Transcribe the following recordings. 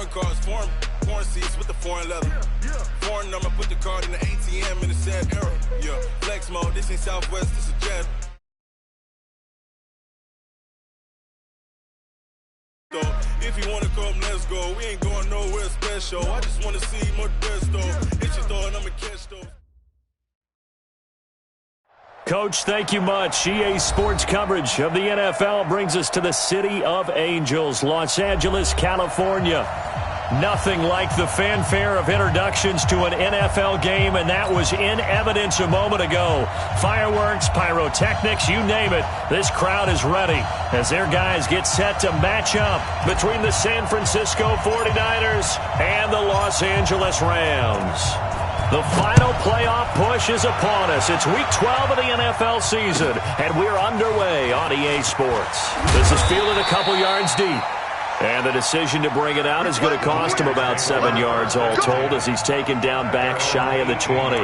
Foreign cars, foreign seats with the foreign leather. Foreign number, put the card in the ATM in the sad era. Yeah, flex mode, this ain't Southwest, this is Jet. If you wanna come, let's go. We ain't going nowhere special. I just wanna see more dress though. Hit your door and I'ma catch those. Coach, thank you much. EA Sports coverage of the NFL brings us to the City of Angels, Los Angeles, California. Nothing like the fanfare of introductions to an NFL game, and that was in evidence a moment ago. Fireworks, pyrotechnics, you name it. This crowd is ready as their guys get set to match up between the San Francisco 49ers and the Los Angeles Rams. The final playoff push is upon us. It's Week 12 of the NFL season, and we're underway on EA Sports. This is fielded a couple yards deep. And the decision to bring it out is going to cost him about 7 yards all told as he's taken down back shy of the 20.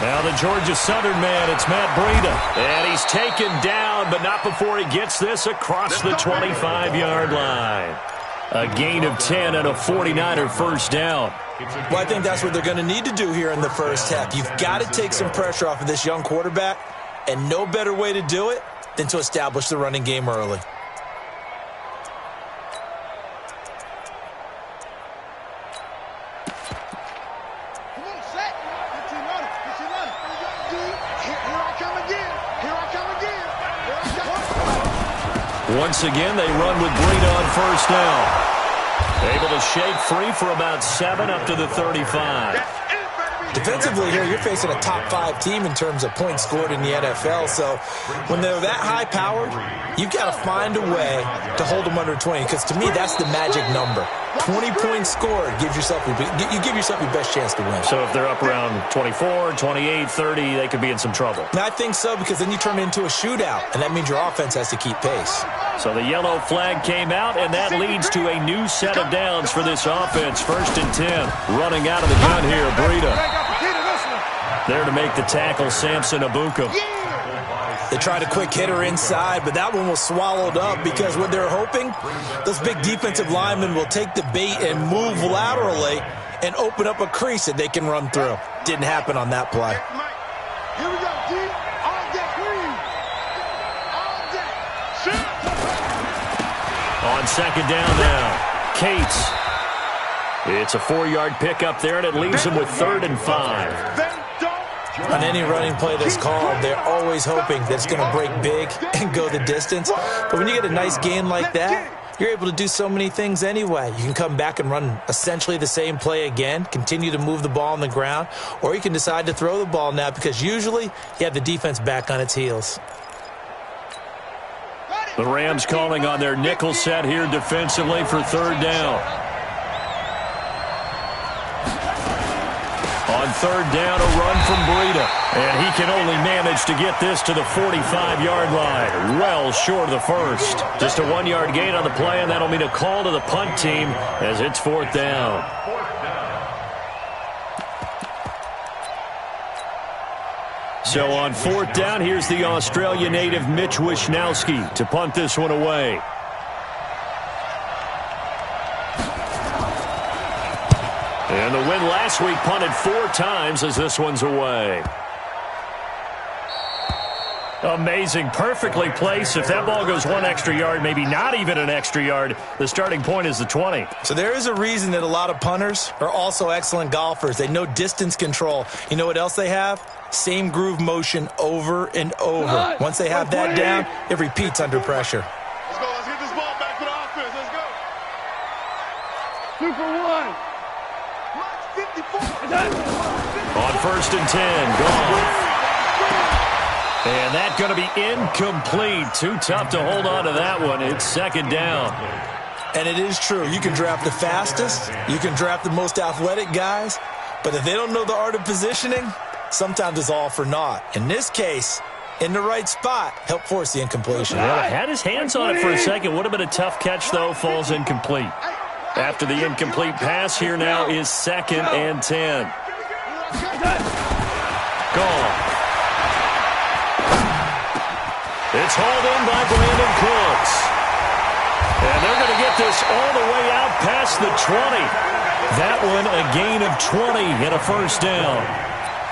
Now the Georgia Southern man, it's Matt Breida. And he's taken down, but not before he gets this across the 25-yard line. A gain of 10 and a 49er first down. Well, I think that's what they're going to need to do here in the first half. You've got to take some pressure off of this young quarterback, and no better way to do it than to establish the running game early. Once again, they run with Breida on first down. Able to shake free for about 7 up to the 35. Defensively here, you're facing a top-5 team in terms of points scored in the NFL. So when they're that high-powered, you've got to find a way to hold them under 20. Because to me, that's the magic number. 20 points scored, you give yourself your best chance to win. So if they're up around 24, 28, 30, they could be in some trouble. I think so, because then you turn it into a shootout, and that means your offense has to keep pace. So the yellow flag came out, and that leads to a new set of downs for this offense. 1st and 10. Running out of the gun here, Breida. There to make the tackle, Samson Abuka. They tried a quick hitter inside, but that one was swallowed up because what they're hoping, those big defensive linemen will take the bait and move laterally and open up a crease that they can run through. Didn't happen on that play. Here we go, D. On deck, green. On deck. Shoot. On second down now, Cates. It's a 4-yard pickup there, and it leaves him with 3rd and 5. On any running play that's called, they're always hoping that it's going to break big and go the distance. But when you get a nice gain like that, you're able to do so many things anyway. You can come back and run essentially the same play again, continue to move the ball on the ground, or you can decide to throw the ball now because usually you have the defense back on its heels. The Rams calling on their nickel set here defensively for 3rd down. On 3rd down, a run from Breida. And he can only manage to get this to the 45-yard line. Well short of the first. Just a 1-yard gain on the play, and that'll mean a call to the punt team as it's 4th down. So on 4th down, here's the Australia native Mitch Wishnowsky to punt this one away. And the win last week punted 4 times as this one's away. Amazing. Perfectly placed. If that ball goes 1 extra yard, maybe not even an extra yard, the starting point is the 20. So there is a reason that a lot of punters are also excellent golfers. They know distance control. You know what else they have? Same groove motion over and over. Once they have that down, it repeats under pressure. Let's go. Let's get this ball back for the offense. Let's go. 2 for 1. On 1st and 10, gone. And that's going to be incomplete. Too tough to hold on to that one. It's second down. And it is true. You can draft the fastest. You can draft the most athletic guys. But if they don't know the art of positioning, sometimes it's all for naught. In this case, in the right spot, help force the incompletion. Well, had his hands on it for a second. Would have been a tough catch, though. Falls incomplete. After the incomplete pass, here now is 2nd and 10. Gone. It's hauled in by Brandon Cooks. And they're going to get this all the way out past the 20. That one a gain of 20 and a first down.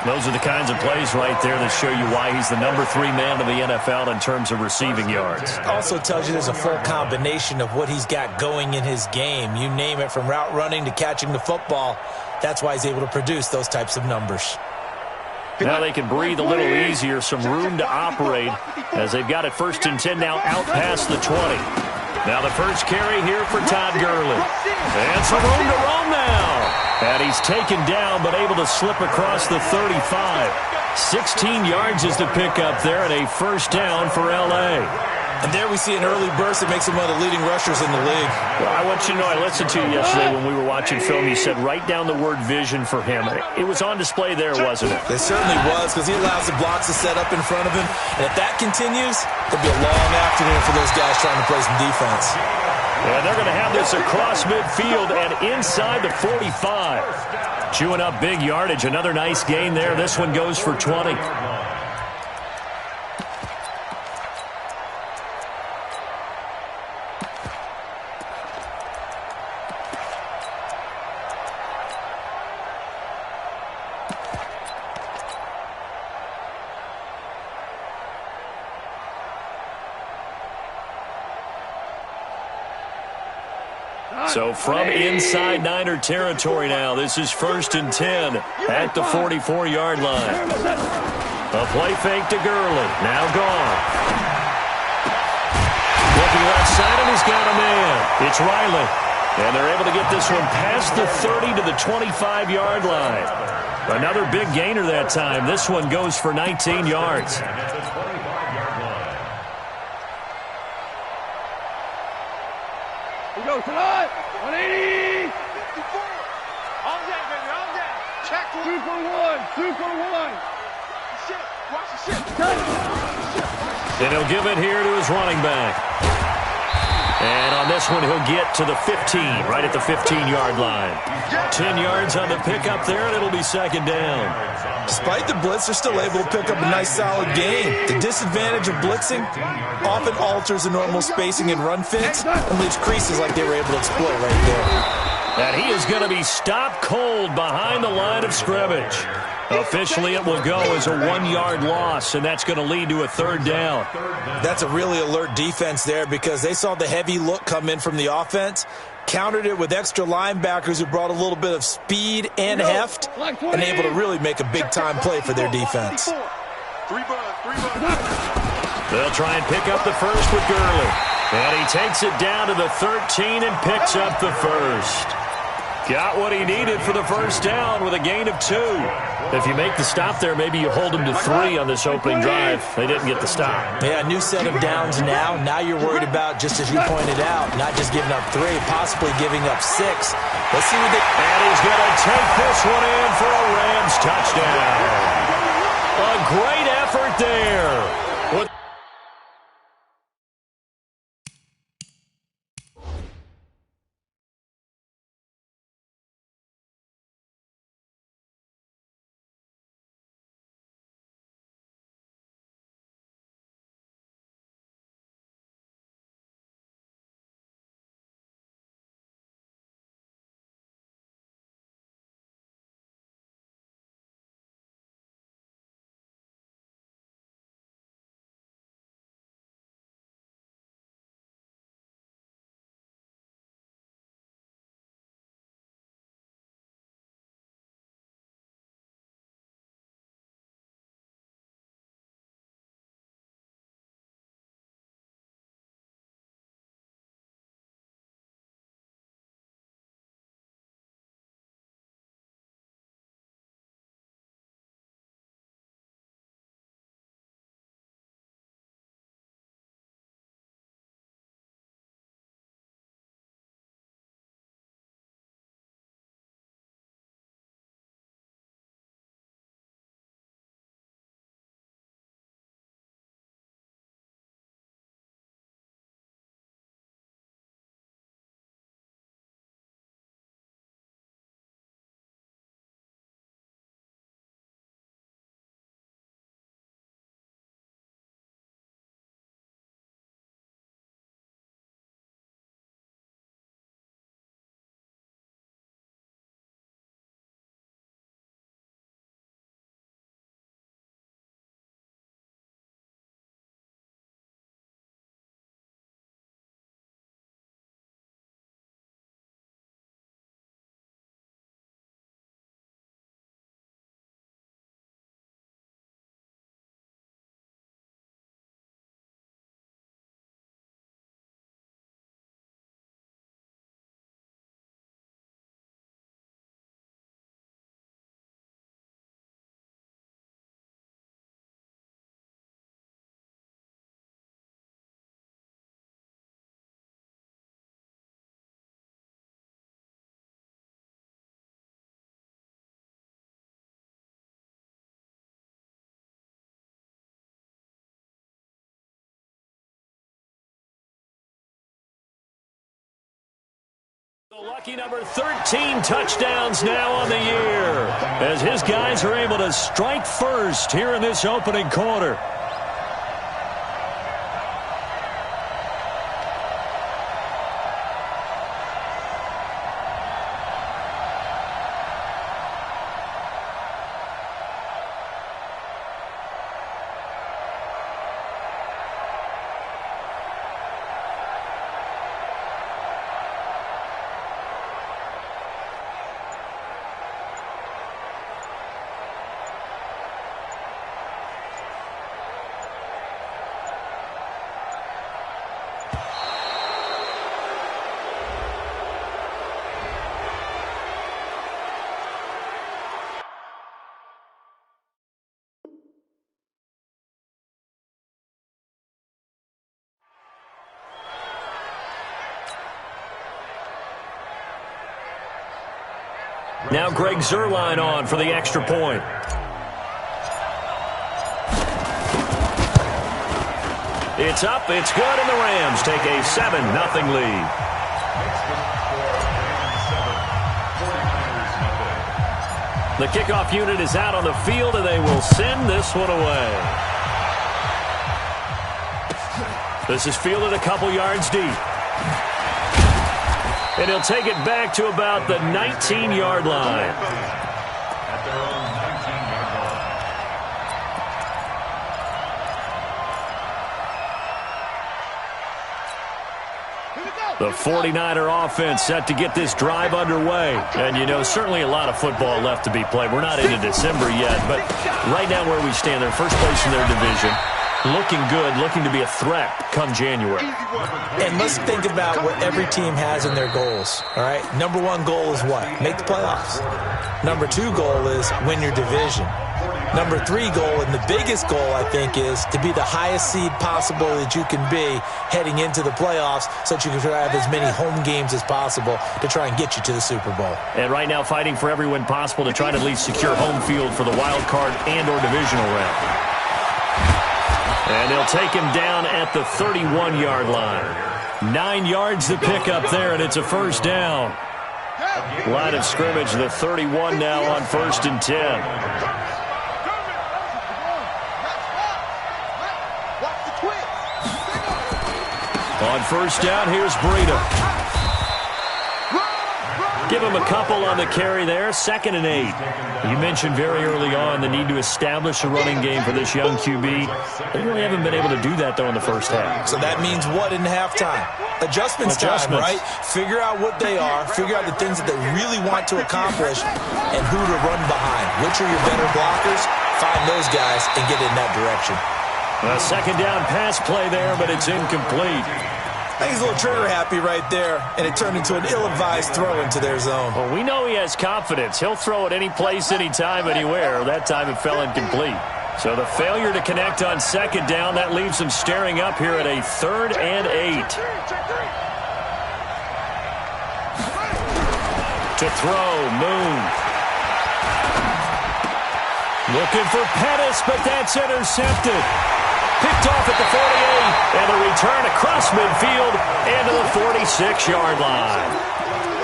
Those are the kinds of plays right there that show you why he's the number 3 man in the NFL in terms of receiving yards. Also tells you there's a full combination of what he's got going in his game. You name it, from route running to catching the football. That's why he's able to produce those types of numbers. Now they can breathe a little easier, some room to operate as they've got it 1st and 10 now out past the 20. Now the first carry here for Todd Gurley. And some room to roam now. And he's taken down but able to slip across the 35. 16 yards is the pickup there and a first down for L.A. And there we see an early burst that makes him one of the leading rushers in the league. Well, I want you to know, I listened to you yesterday when we were watching film. You said write down the word vision for him. It was on display there, wasn't it? It certainly was, because he allows the blocks to set up in front of him. And if that continues, it'll be a long afternoon for those guys trying to play some defense. And they're going to have this across midfield and inside the 45. Chewing up big yardage. Another nice gain there. This one goes for 20. So from inside Niner territory now, this is 1st and 10 at the 44-yard line. A play fake to Gurley. Now gone. Looking left side, and he's got a man. It's Riley. And they're able to get this one past the 30 to the 25-yard line. Another big gainer that time. This one goes for 19 yards. Here we go, tonight. 180. 54. On deck, baby, on deck. Check. 2 for 1. 2 for 1. Shit. Watch the shit. And he'll give it here to his running back. And on this one, he'll get to the 15, right at the 15-yard line. 10 yards on the pickup there, and it'll be second down. Despite the blitz, they're still able to pick up a nice, solid gain. The disadvantage of blitzing often alters the normal spacing and run fits and leaves creases like they were able to exploit right there. And he is going to be stopped cold behind the line of scrimmage. Officially, it will go as a 1-yard loss, and that's going to lead to a third down. That's a really alert defense there, because they saw the heavy look come in from the offense, countered it with extra linebackers who brought a little bit of speed and heft, and able to really make a big-time play for their defense. They'll try and pick up the first with Gurley. And he takes it down to the 13 and picks up the first. Got what he needed for the first down with a gain of 2. If you make the stop there, maybe you hold him to 3 on this opening drive. They didn't get the stop. Yeah, new set of downs now. Now you're worried about, just as you pointed out, not just giving up 3, possibly giving up 6. Let's see what they... And he's going to take this one in for a Rams touchdown. A great effort there. Lucky number 13 touchdowns now on the year as his guys are able to strike first here in this opening quarter. Now Greg Zuerlein on for the extra point. It's up, it's good, and the Rams take a 7-0 lead. The kickoff unit is out on the field, and they will send this one away. This is fielded a couple yards deep. And he'll take it back to about the 19-yard line. At their own 19-yard line. The 49er offense set to get this drive underway. And, you know, certainly a lot of football left to be played. We're not into December yet, but right now where we stand, they're first place in their division. Looking good, looking to be a threat come January. And let's think about what every team has in their goals, all right? Number one goal is what? Make the playoffs. Number two goal is win your division. Number three goal, and the biggest goal, I think, is to be the highest seed possible that you can be heading into the playoffs so that you can have as many home games as possible to try and get you to the Super Bowl. And right now fighting for every win possible to try to at least secure home field for the wild card and or divisional round. And they'll take him down at the 31-yard line. 9 yards to pick up there, and it's a first down. Line of scrimmage, the 31 now on 1st and 10. On first down, here's Breida. Give him a couple on the carry there, 2nd and 8. You mentioned very early on the need to establish a running game for this young QB. They really haven't been able to do that, though, in the first half. So that means what in halftime? Adjustments time, right? Figure out what they are, figure out the things that they really want to accomplish, and who to run behind. Which are your better blockers? Find those guys and get in that direction. A 2nd down pass play there, but it's incomplete. I think he's a little trigger happy right there, and it turned into an ill-advised throw into their zone. Well, we know he has confidence. He'll throw it any place, anytime, anywhere. That time it fell incomplete. So the failure to connect on 2nd down, that leaves them staring up here at a 3rd and 8. To throw, Moon. Looking for Pettis, but that's intercepted. Picked off at the 48, and the return across midfield and to the 46-yard line.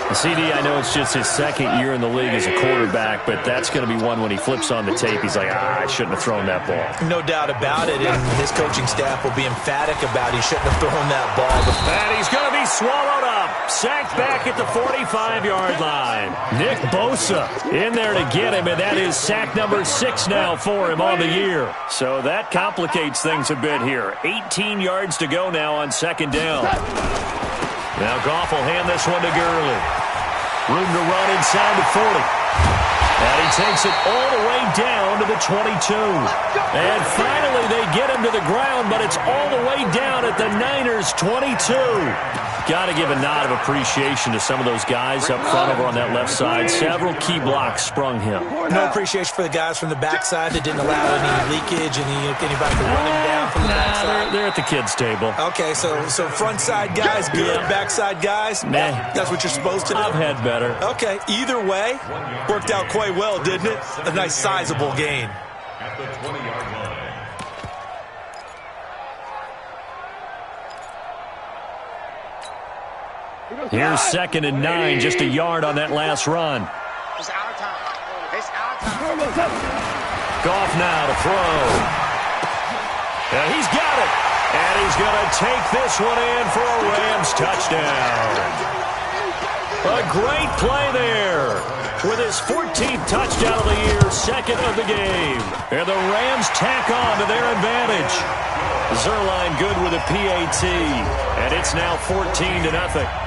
CD, I know it's just his 2nd year in the league as a quarterback, but that's going to be one when he flips on the tape. He's like, I shouldn't have thrown that ball. No doubt about it, and his coaching staff will be emphatic about he shouldn't have thrown that ball. And he's going to be swallowed up. Sacked back at the 45-yard line. Nick Bosa in there to get him, and that is sack number 6 now for him on the year. So that complicates things a bit here. 18 yards to go now on 2nd down. Now Goff will hand this one to Gurley. Room to run inside the 40. And he takes it all the way down to the 22. And finally they get him to the ground, but it's all the way down at the Niners' 22. Got to give a nod of appreciation to some of those guys up front over on that left side. Several key blocks sprung him. No appreciation for the guys from the backside that didn't allow any leakage, anybody to run him down from the backside. They're at the kids' table. Okay, so front side guys good, backside guys, nah. That's what you're supposed to do? I've had better. Okay, either way, worked out quite well, didn't it? A nice sizable gain. At the 20-yard line. Here's 2nd and 9, just a yard on that last run. It's out of time. It's out of time. Goff now to throw. And he's got it. And he's going to take this one in for a Rams touchdown. A great play there. With his 14th touchdown of the year, 2nd of the game. And the Rams tack on to their advantage. Zerline good with a PAT. And it's now 14-0.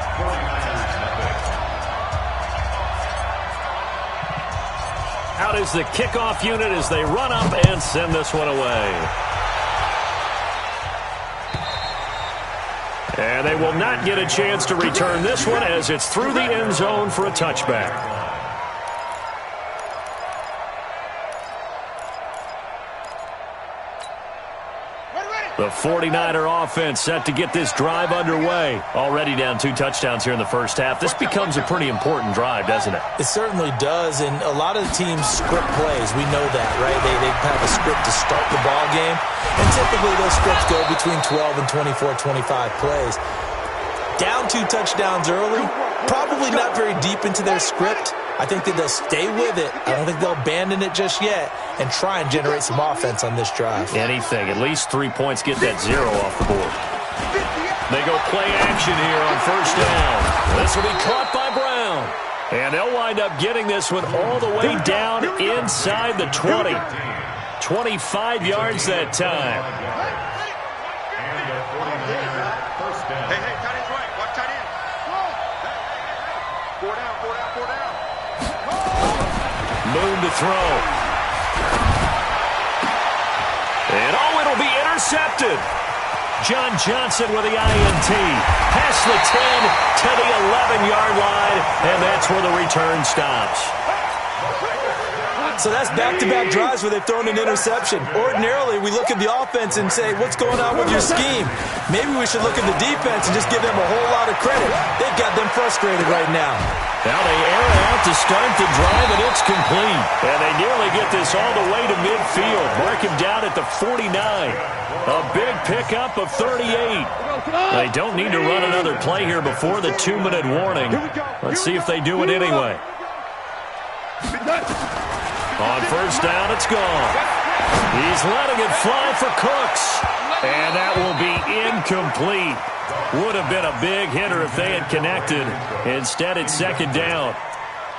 Out is the kickoff unit as they run up and send this one away. And they will not get a chance to return this one as it's through the end zone for a touchback. The 49er offense set to get this drive underway. Already down 2 touchdowns here in the first half. This becomes a pretty important drive, doesn't it? It certainly does, and a lot of the teams script plays. We know that, right? They have a script to start the ball game, and typically those scripts go between 12 and 24, 25 plays. Down 2 touchdowns early, probably not very deep into their script. I think that they'll stay with it. I don't think they'll abandon it just yet and try and generate some offense on this drive. Anything. At least 3 points. Get that 0 off the board. They go play action here on first down. This will be caught by Brown. And they'll wind up getting this one all the way down inside the 20. 25 yards that time. Hey, tight end's right. Watch tight end. 4 down, 4 down, 4 down. Moon to throw. And it'll be intercepted. John Johnson with the INT. Past the 10 to the 11-yard line, and that's where the return stops. So that's back-to-back drives where they've thrown an interception. Ordinarily, we look at the offense and say, what's going on with your scheme? Maybe we should look at the defense and just give them a whole lot of credit. They've got them frustrated right now. Now they air it out to start the drive, and it's complete. And they nearly get this all the way to midfield. Mark him down at the 49. A big pickup of 38. They don't need to run another play here before the 2-minute warning. Let's see if they do it anyway. On first down, it's gone. He's letting it fly for Cooks. And that will be incomplete. Would have been a big hitter if they had connected. Instead, it's 2nd down.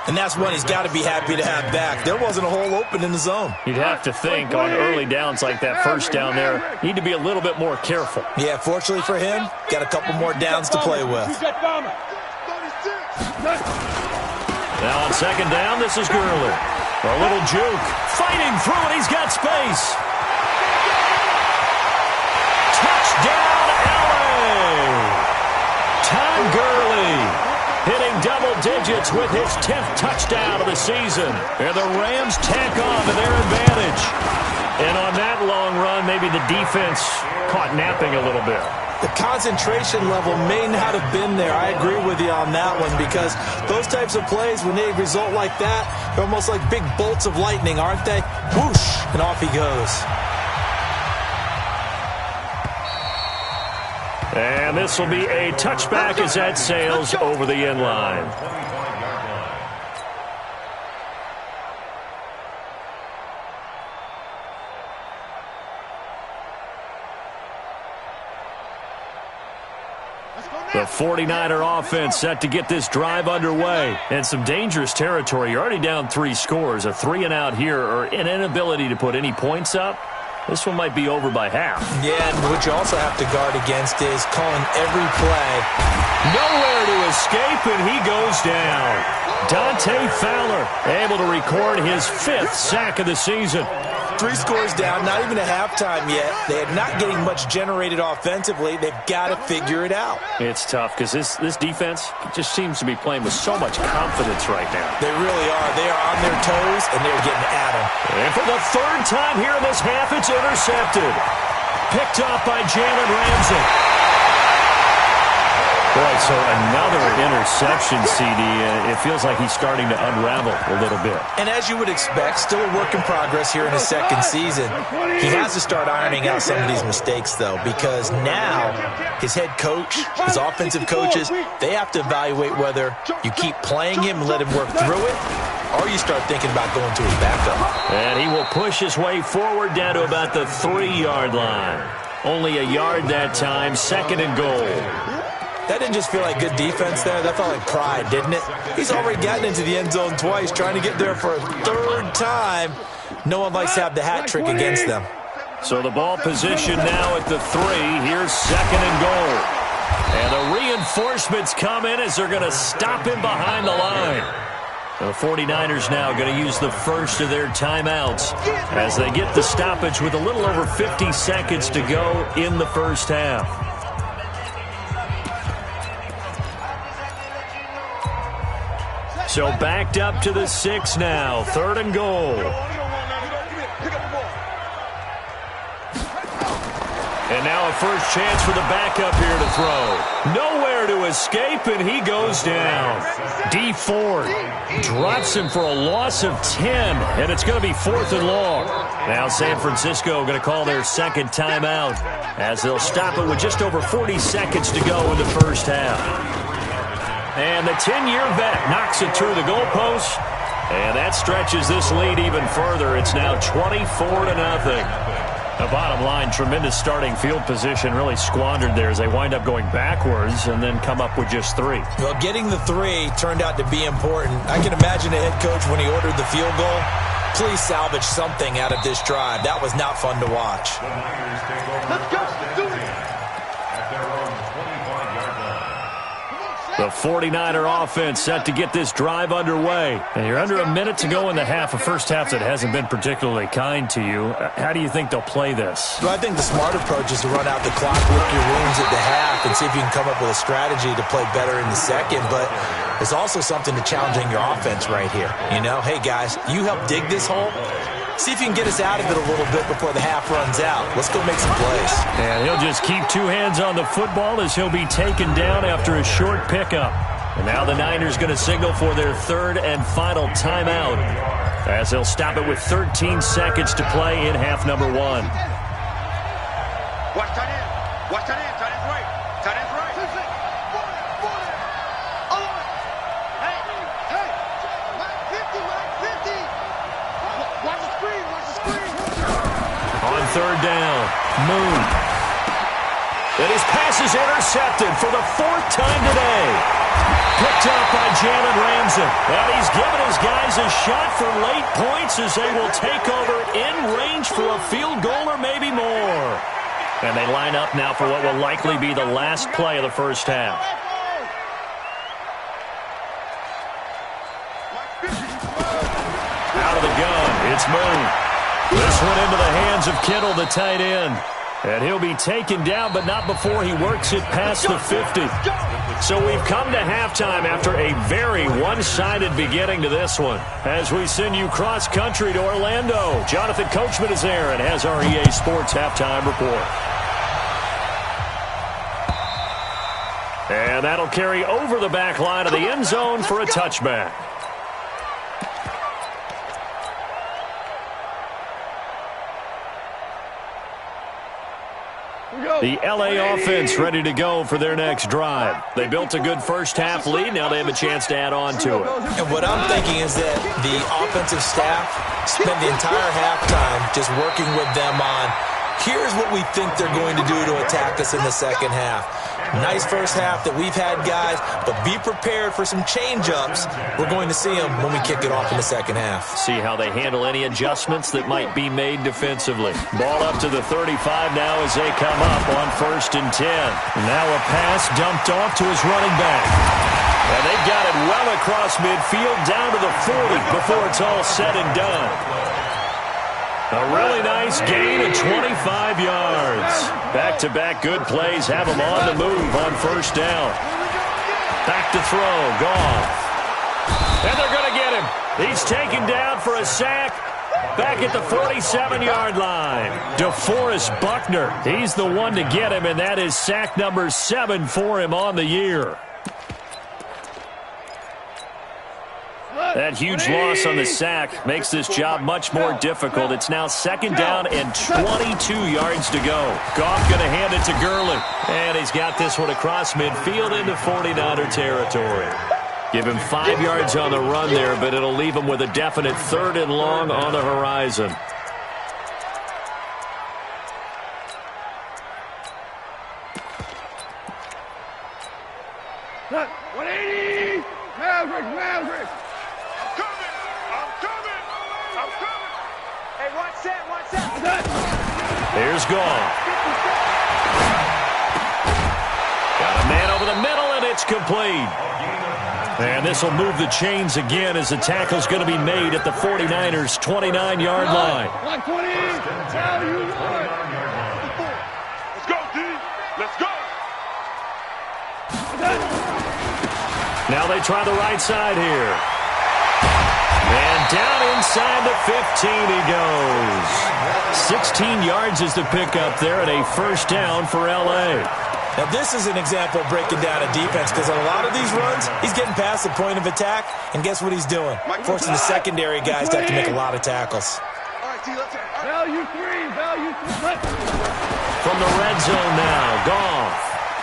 And that's one he's got to be happy to have back. There wasn't a hole open in the zone. You'd have to think on early downs like that first down there, need to be a little bit more careful. Yeah, fortunately for him, got a couple more downs to play with. Now on 2nd down, this is Gurley. A little juke. Fighting through it. He's got space. Touchdown, LA. Todd Gurley hitting double digits with his 10th touchdown of the season. And the Rams tack on to their advantage. And on that long run, maybe the defense caught napping a little bit. The concentration level may not have been there. I agree with you on that one because those types of plays, when they result like that, they're almost like big bolts of lightning, aren't they? Whoosh, and off he goes. And this will be a touchback as that sails over the end line. The 49er offense set to get this drive underway. And some dangerous territory. You're already down 3 scores. A 3-and-out here or an inability to put any points up. This one might be over by half. Yeah, and what you also have to guard against is calling every play. Nowhere to escape, and he goes down. Dante Fowler able to record his 5th sack of the season. 3 scores down, not even a halftime yet. They are not getting much generated offensively. They've got to figure it out. It's tough because this defense just seems to be playing with so much confidence right now. They really are. They are on their toes, and they're getting at them. And for the 3rd time here in this half, it's intercepted. Picked off by Jalen Ramsey. Boy, so another interception, CD. It feels like he's starting to unravel a little bit. And as you would expect, still a work in progress here in his second season. He has to start ironing out some of these mistakes, though, because now his head coach, his offensive coaches, they have to evaluate whether you keep playing him and let him work through it, or you start thinking about going to his backup. And he will push his way forward down to about the 3-yard line. Only a yard that time, 2nd and goal. That didn't just feel like good defense there. That felt like pride, didn't it? He's already gotten into the end zone twice, trying to get there for a 3rd time. No one likes to have the hat trick against them. So the ball position now at the 3. Here's 2nd and goal. And the reinforcements come in as they're going to stop him behind the line. The 49ers now going to use the first of their timeouts as they get the stoppage with a little over 50 seconds to go in the first half. So backed up to the 6 now. 3rd and goal. And now a first chance for the backup here to throw. Nowhere to escape, and he goes down. D Ford drops him for a loss of 10, and it's going to be 4th and long. Now San Francisco going to call their 2nd timeout as they'll stop it with just over 40 seconds to go in the first half. And the 10-year vet knocks it through the goalpost, and that stretches this lead even further. It's now 24-0. The bottom line, tremendous starting field position, really squandered there as they wind up going backwards and then come up with just 3. Well, getting the 3 turned out to be important. I can imagine the head coach when he ordered the field goal. Please salvage something out of this drive. That was not fun to watch. Let's go. Do it. At their own 25-yard line. The 49er offense set to get this drive underway. And you're under a minute to go in the half, a first half that hasn't been particularly kind to you. How do you think they'll play this? Well, I think the smart approach is to run out the clock, lick your wounds at the half, and see if you can come up with a strategy to play better in the second. But there's also something to challenging your offense right here. You know, hey, guys, you help dig this hole. See if you can get us out of it a little bit before the half runs out. Let's go make some plays. And he'll just keep 2 hands on the football as he'll be taken down after a short pickup. And now the Niners going to signal for their 3rd and final timeout as they'll stop it with 13 seconds to play in half number 1. Watch tight end. Watch tight end. Tight end's right. Tight end's right. Hey, hey. Line 50, line 50. Watch the screen. Watch the screen. On 3rd down, Moon. And his pass is intercepted for the 4th time today. Picked up by Jalen Ramsey. And he's given his guys a shot for late points as they will take over in range for a field goal or maybe more. And they line up now for what will likely be the last play of the first half. Out of the gun, it's Moon. This one into the hands of Kittle, the tight end. And he'll be taken down, but not before he works it past the 50. So we've come to halftime after a very one-sided beginning to this one. As we send you cross-country to Orlando, Jonathan Coachman is there and has our EA Sports halftime report. And that'll carry over the back line of the end zone for a touchback. The LA offense ready to go for their next drive. They built a good first half lead. Now they have a chance to add on to it. And what I'm thinking is that the offensive staff spent the entire halftime just working with them on, here's what we think they're going to do to attack us in the second half. Nice first half that we've had, guys, but be prepared for some change-ups. We're going to see them when we kick it off in the second half. See how they handle any adjustments that might be made defensively. Ball up to the 35 now as they come up on 1st and 10. Now a pass dumped off to his running back. And they've got it well across midfield down to the 40 before it's all said and done. A really nice gain of 25 yards. Back-to-back good plays have him on the move on 1st down. Back to throw, Goff. And they're going to get him. He's taken down for a sack. back at the 47-yard line. DeForest Buckner, he's the one to get him, and that is sack number 7 for him on the year. That huge loss on the sack makes this job much more difficult. It's now 2nd down and 22 yards to go. Goff going to hand it to Gurley. And he's got this one across midfield into 49er territory. Give him 5 yards on the run there, but it'll leave him with a definite 3rd and long on the horizon. Cut. 180. Maverick. I'm coming. Hey, watch that. Here's Goff. Got a man over the middle, and it's complete. And this will move the chains again as the tackle's going to be made at the 49ers' 29-yard line. 120. Now you want. Let's go, D. Let's go. Now they try the right side here. And down inside the 15 he goes. 16 yards is the pickup there and a 1st down for L.A. Now, this is an example of breaking down a defense because on a lot of these runs, he's getting past the point of attack, and guess what he's doing? Forcing the secondary guys to have to make a lot of tackles. Value 3. From the red zone now, Goff.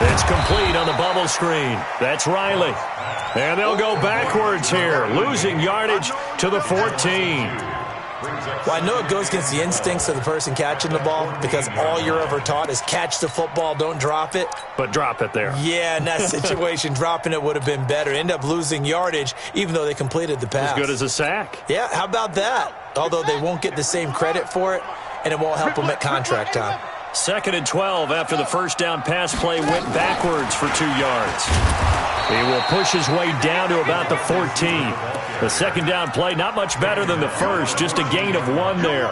It's complete on the bubble screen. That's Riley. And they'll go backwards here, losing yardage to the 14. Well, I know it goes against the instincts of the person catching the ball because all you're ever taught is catch the football, don't drop it. But drop it there. Yeah, in that situation, dropping it would have been better. End up losing yardage even though they completed the pass. As good as a sack. Yeah, how about that? Although they won't get the same credit for it, and it won't help them at contract time. 2nd and 12 after the 1st down pass play went backwards for 2 yards. He will push his way down to about the 14. The 2nd down play, not much better than the first, just a gain of 1 there.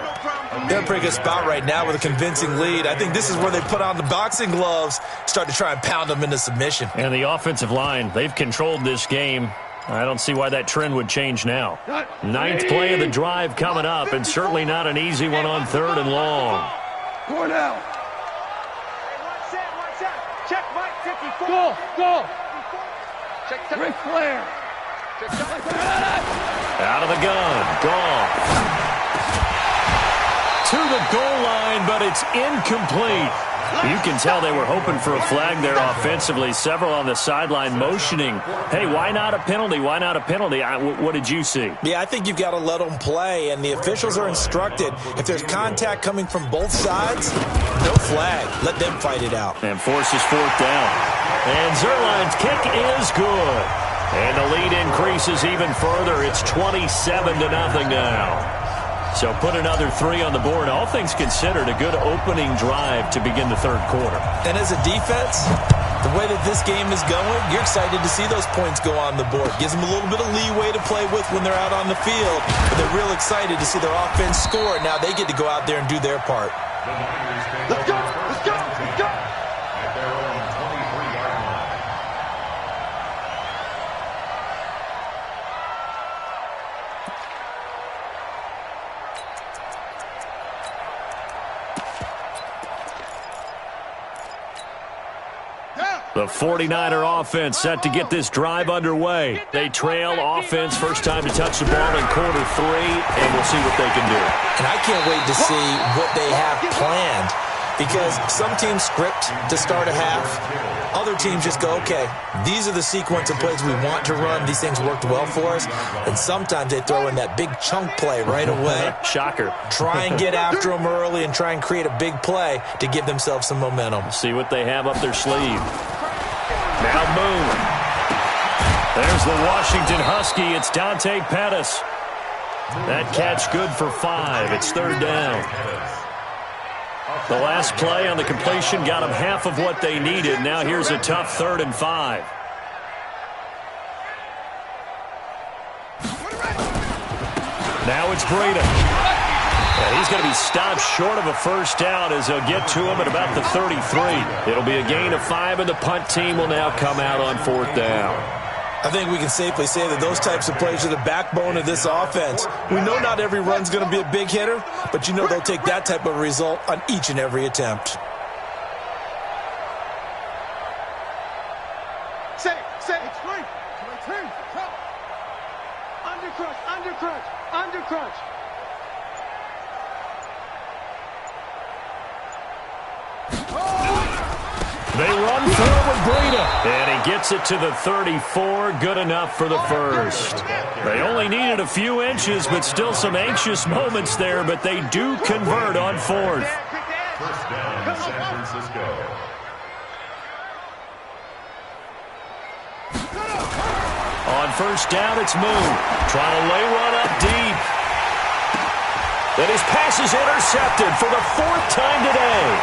They're in a pretty good spot right now with a convincing lead. I think this is where they put on the boxing gloves, start to try and pound them into submission. And the offensive line, they've controlled this game. I don't see why that trend would change now. 9th play of the drive coming up, and certainly not an easy one on 3rd and long. Cornell. Check Mike 54. Go. Check Ric Flair. Out of the gun. Goff. To the goal line, but it's incomplete. You can tell they were hoping for a flag there offensively. Several on the sideline motioning, hey, why not a penalty? Why not a penalty? What did you see? Yeah, I think you've got to let them play, and the officials are instructed if there's contact coming from both sides, no flag. Let them fight it out. And forces 4th down. And Zerline's kick is good. And the lead increases even further. It's 27-0 now. So put another 3 on the board. All things considered, a good opening drive to begin the 3rd quarter. And as a defense, the way that this game is going, you're excited to see those points go on the board. Gives them a little bit of leeway to play with when they're out on the field. But they're real excited to see their offense score. Now they get to go out there and do their part. Let's go. At their own 23-yard line. The 49er offense set to get this drive underway. They trail offense, first time to touch the ball in quarter 3, and we'll see what they can do. And I can't wait to see what they have planned because some teams script to start a half. Other teams just go, okay, these are the sequence of plays we want to run. These things worked well for us. And sometimes they throw in that big chunk play right away. Shocker. Try and get after them early and try and create a big play to give themselves some momentum. See what they have up their sleeve. Now Moon. There's the Washington Husky. It's Dante Pettis. That catch good for 5. It's 3rd down. The last play on the completion got them half of what they needed. Now here's a tough 3rd and 5. Now it's Breida. And he's going to be stopped short of a first down as they'll get to him at about the 33. It'll be a gain of 5, and the punt team will now come out on 4th down. I think we can safely say that those types of plays are the backbone of this offense. We know not every run's going to be a big hitter, but you know they'll take that type of result on each and every attempt. Say, it's free. Under crunch. They run through with Breida, and he gets it to the 34. Good enough for the first. They only needed a few inches, but still some anxious moments there, but they do convert on fourth. First down, San Francisco. On first down, it's Moon. Trying to lay one up deep. And his pass is intercepted for the fourth time today.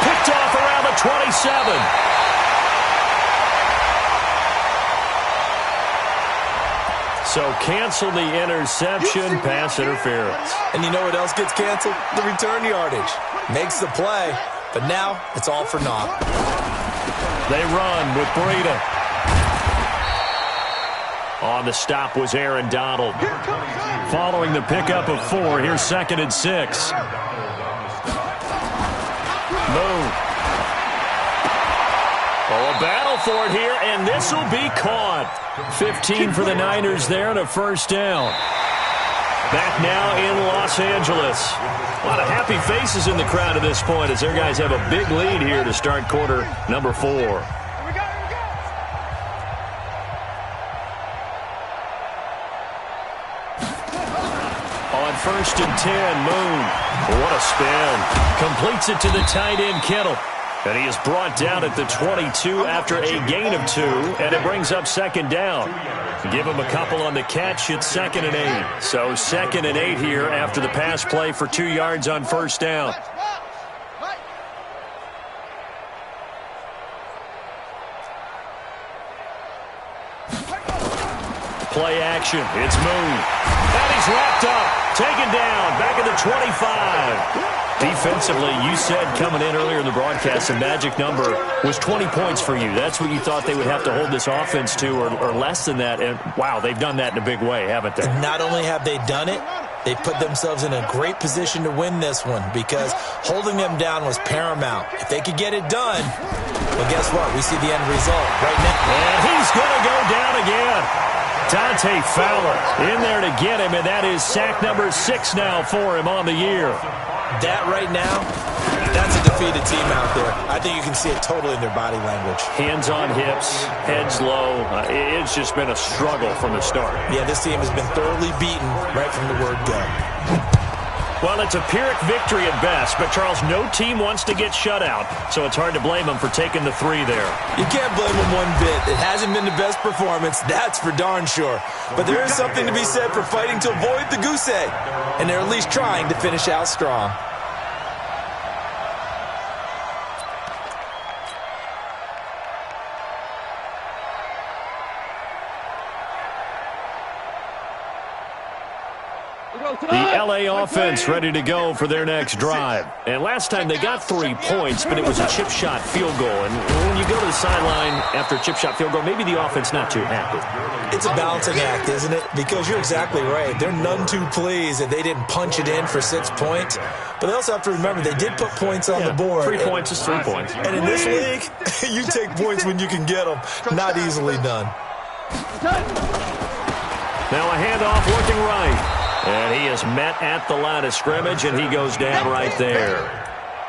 Picked off around the 27. So cancel the interception, pass interference. And you know what else gets canceled? The return yardage. Makes the play, but now it's all for naught. They run with Breida. On the stop was Aaron Donald. Following the pickup of 4, here's 2nd and 6. Moon. Oh, a battle for it here, and this will be caught. 15 for the Niners there and a first down. Back now in Los Angeles. A lot of happy faces in the crowd at this point as their guys have a big lead here to start quarter number 4. On first and 10, Moon. What a spin. Completes it to the tight end, Kittle. And he is brought down at the 22 after a gain of 2, and it brings up 2nd down. Give him a couple on the catch. It's 2nd and 8. So 2nd and 8 here after the pass play for 2 yards on first down. Play action. It's Moon. And he's wrapped up. Taken down. Back at the 25. Defensively, you said coming in earlier in the broadcast, the magic number was 20 points for you. That's what you thought they would have to hold this offense to, or less than that. And, wow, they've done that in a big way, haven't they? And not only have they done it, they put themselves in a great position to win this one because holding them down was paramount. If they could get it done, well, guess what? We see the end result right now. And he's going to go down again. Dante Fowler in there to get him, and that is sack number 6 now for him on the year. That right now, that's a defeated team out there. I think you can see it totally in their body language. Hands on hips, heads low. It's just been a struggle from the start. Yeah, this team has been thoroughly beaten right from the word go. Well, it's a Pyrrhic victory at best, but, Charles, no team wants to get shut out, so it's hard to blame them for taking the 3 there. You can't blame them one bit. It hasn't been the best performance, that's for darn sure. But there is something to be said for fighting to avoid the goose egg, and they're at least trying to finish out strong. The LA offense ready to go for their next drive. And last time they got 3 points, but it was a chip shot field goal. And when you go to the sideline after a chip shot field goal, maybe the offense not too happy. It's a balancing act, isn't it? Because you're exactly right. They're none too pleased that they didn't punch it in for 6 points. But they also have to remember they did put points on the board. 3 points is 3 points. And in this league, you take points when you can get them. Not easily done. Now a handoff looking right. And he is met at the line of scrimmage, and he goes down right there.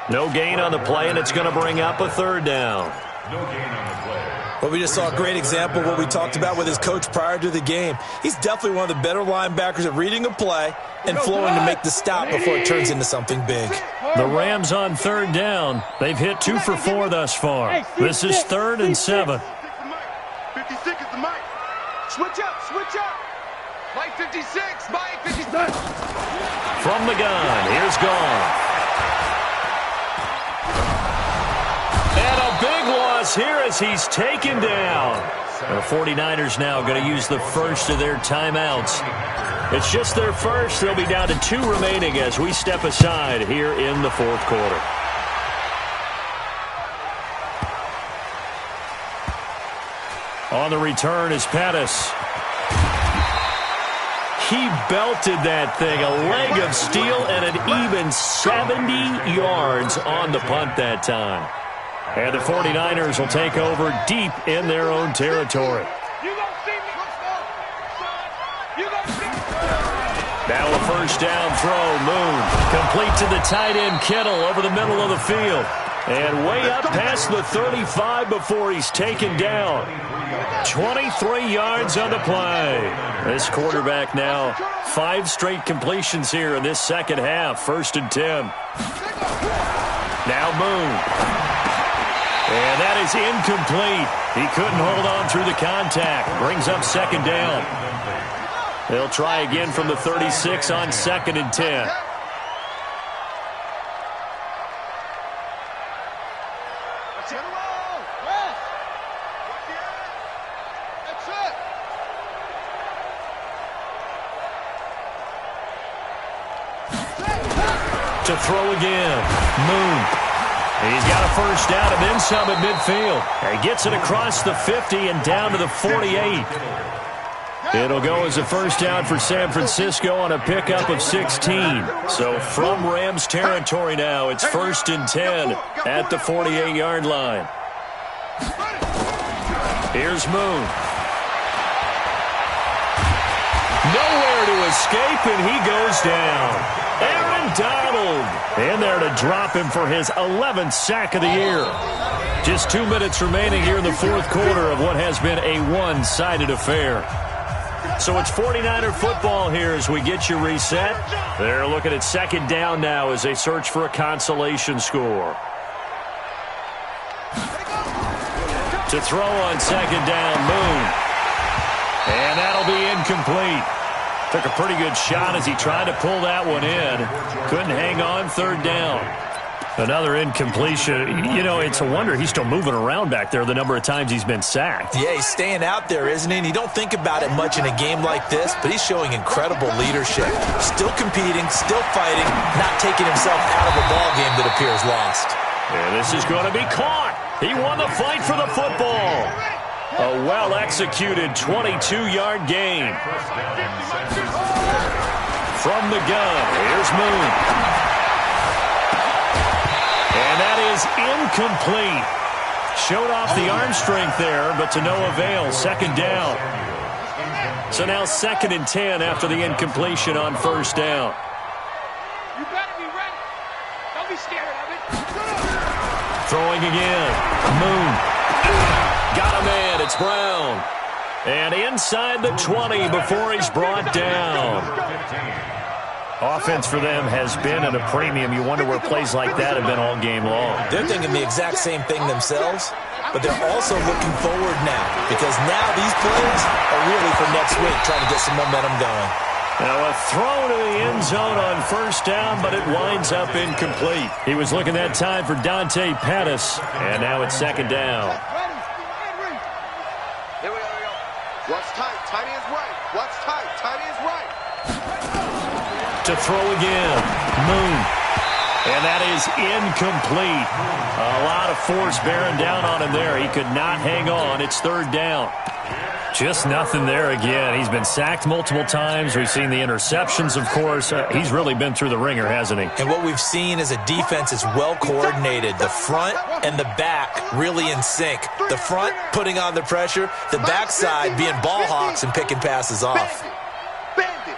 No gain on the play, and it's going to bring up a 3rd down. No gain on the play. Well, we just saw a great example of what we talked about with his coach prior to the game. He's definitely one of the better linebackers at reading a play and flowing to make the stop before it turns into something big. The Rams on 3rd down. They've hit 2 for 4 thus far. This is 3rd and 7. 56 is the mic. Switch up. Mike 56, Mike 56. From the gun, here's Goff. And a big loss here as he's taken down. The 49ers now going to use the first of their timeouts. It's just their first. They'll be down to 2 remaining as we step aside here in the 4th quarter. On the return is Pettis. He belted that thing, a leg of steel, and an even 70 yards on the punt that time. And the 49ers will take over deep in their own territory. Now a first down throw. Moon complete to the tight end Kittle over the middle of the field. And way up past the 35 before he's taken down. 23 yards on the play. This quarterback now 5 straight completions here in this second half. 1st and 10. Now Moon. And that is incomplete. He couldn't hold on through the contact. Brings up 2nd down. They'll try again from the 36 on 2nd and 10. To throw again. Moon. He's got a first down and then some at midfield. He gets it across the 50 and down to the 48. It'll go as a first down for San Francisco on a pickup of 16. So from Rams territory now, it's 1st and 10 at the 48-yard line. Here's Moon. Nowhere to escape, and he goes down. Aaron Donald in there to drop him for his 11th sack of the year. Just 2 minutes remaining here in the 4th quarter of what has been a one-sided affair. So it's 49er football here as we get you reset. They're looking at 2nd down now as they search for a consolation score. To throw on 2nd down, Moon. And that'll be incomplete. Took a pretty good shot as he tried to pull that one in. Couldn't hang on. 3rd down. Another incompletion. You know, it's a wonder he's still moving around back there the number of times he's been sacked. Yeah, he's staying out there, isn't he? And you don't think about it much in a game like this, but he's showing incredible leadership. Still competing, still fighting, not taking himself out of a ball game that appears lost. And this is going to be caught. He won the fight for the football. A well-executed 22-yard gain. From the gun, here's Moon. And that is incomplete. Showed off the arm strength there, but to no avail. 2nd down. So now 2nd and 10 after the incompletion on 1st down. You better be ready. Don't be scared of it. Throwing again. Moon. Got a man. It's Brown. And inside the 20 before he's brought down. Offense for them has been at a premium. You wonder where plays like that have been all game long. They're thinking the exact same thing themselves, but they're also looking forward now because now these plays are really for next week, trying to get some momentum going. Now a throw to the end zone on 1st down, but it winds up incomplete. He was looking that time for Dante Pettis, and now it's 2nd down. Here we go. Watch tight. Tight end's right. Watch tight. Tight end's right. To throw again. Moon. And that is incomplete. A lot of force bearing down on him there. He could not hang on. It's 3rd down. Just nothing there again. He's been sacked multiple times. We've seen the interceptions, of course. He's really been through the ringer, hasn't he? And what we've seen is a defense is well coordinated. The front and the back really in sync. The front putting on the pressure. The backside being ball hawks and picking passes off. Bandit.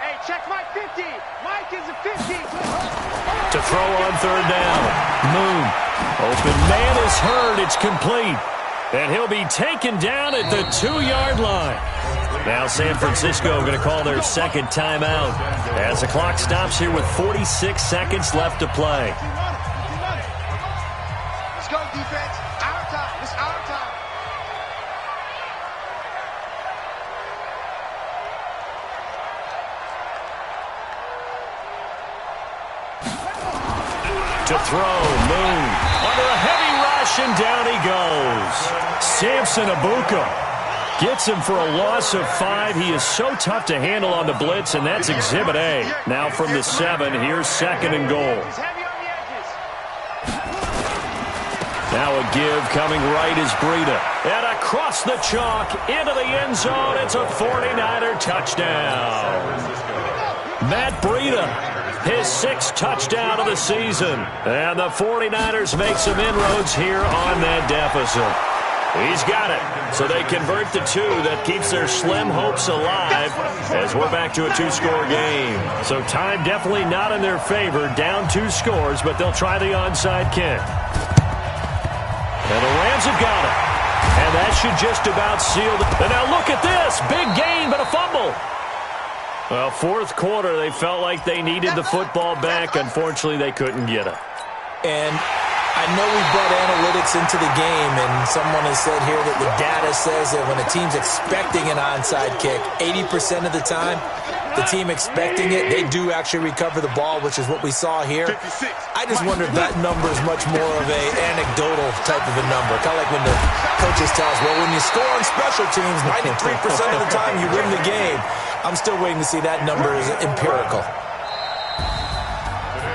Hey, check Mike 50. Mike is a 50. To throw on 3rd down. Moon. Open man is heard. It's complete. And he'll be taken down at the 2-yard line. Now San Francisco going to call their 2nd timeout as the clock stops here with 46 seconds left to play. Let's go, defense. Our time. It's our time. To throw, Moon. Under a heavy rush, and down he goes. Samson Abuka gets him for a loss of 5. He is so tough to handle on the blitz, and that's Exhibit A. Now from the 7, here's 2nd and goal. He's heavy on the edges. Now a give coming right is Breida. And across the chalk into the end zone. It's a 49er touchdown. Matt Breida, his 6th touchdown of the season. And the 49ers make some inroads here on that deficit. He's got it. So they convert the 2. That keeps their slim hopes alive as we're back to a 2-score game. So time definitely not in their favor. Down 2 scores, but they'll try the onside kick. And the Rams have got it. And that should just about seal it. And now look at this. Big gain, but a fumble. Well, 4th quarter, they felt like they needed the football back. Unfortunately, they couldn't get it. And I know we brought analytics into the game, and someone has said here that the data says that when a team's expecting an onside kick, 80% of the time, the team expecting it, they do actually recover the ball, which is what we saw here. I just wonder if that number is much more of an anecdotal type of a number. Kind of like when the coaches tell us, well, when you score on special teams, 93% of the time you win the game. I'm still waiting to see that number is empirical.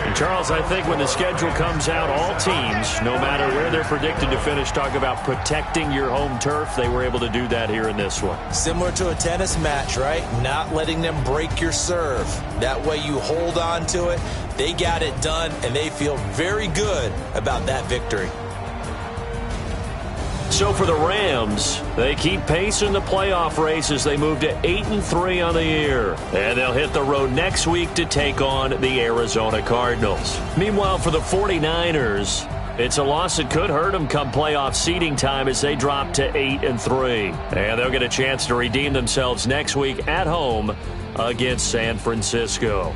And Charles, I think when the schedule comes out, all teams, no matter where they're predicted to finish, talk about protecting your home turf. They were able to do that here in this one. Similar to a tennis match, right? Not letting them break your serve. That way you hold on to it. They got it done, and they feel very good about that victory. So for the Rams, they keep pace in the playoff race as they move to 8-3 on the year. And they'll hit the road next week to take on the Arizona Cardinals. Meanwhile, for the 49ers, it's a loss that could hurt them come playoff seeding time as they drop to 8-3. And they'll get a chance to redeem themselves next week at home against San Francisco.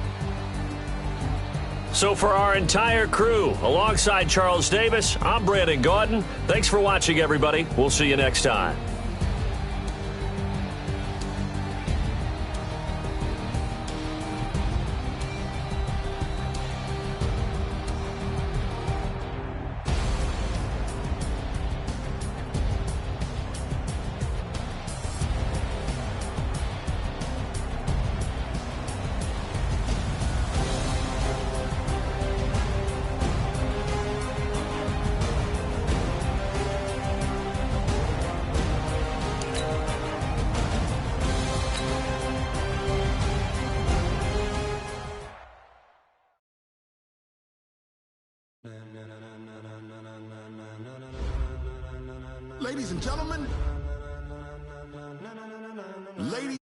So for our entire crew, alongside Charles Davis, I'm Brandon Gaudin. Thanks for watching, everybody. We'll see you next time. Ladies and gentlemen, ladies.